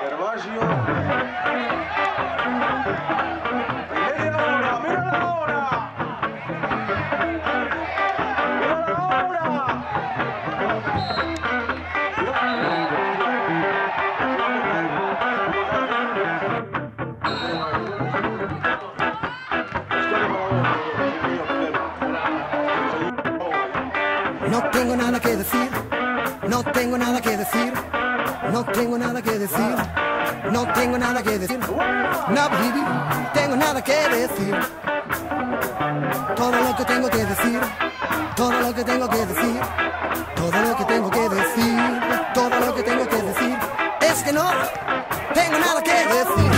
Gervasio. ¡Media hora! ¡Mira la hora! ¡Mira la hora! No tengo nada que decir, no tengo nada que decir, no tengo nada que decir, no tengo nada que decir, no baby, tengo nada que decir. Todo lo que tengo que decir, todo lo que tengo que decir, todo lo que tengo que decir, todo lo que tengo que decir, es que no tengo nada que decir.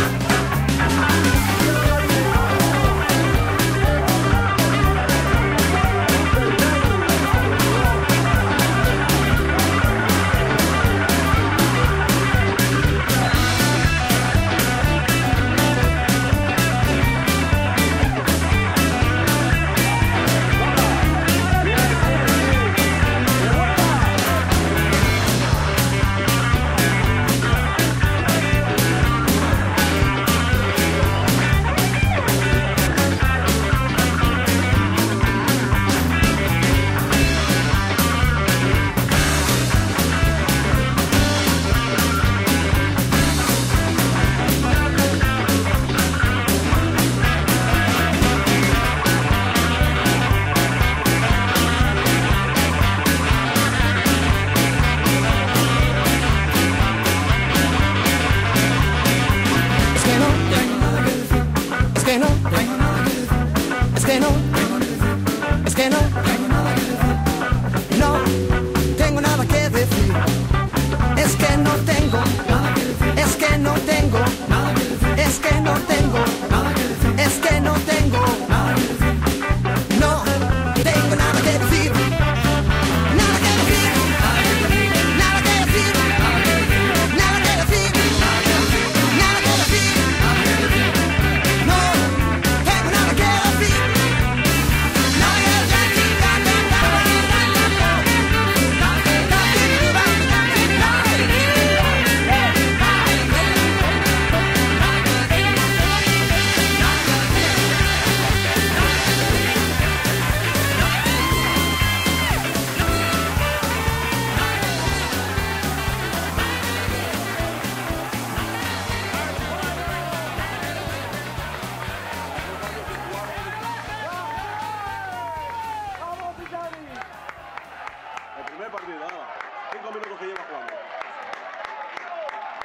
Primer partido, nada. 5 minutos que lleva jugando.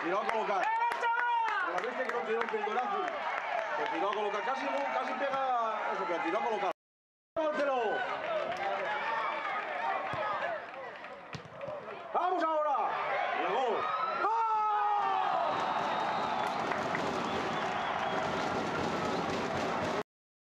Tiró a colocar. ¿La viste que no tiró un pildorazo? Que tiró a colocar. Casi pega eso, pero tiró a colocar.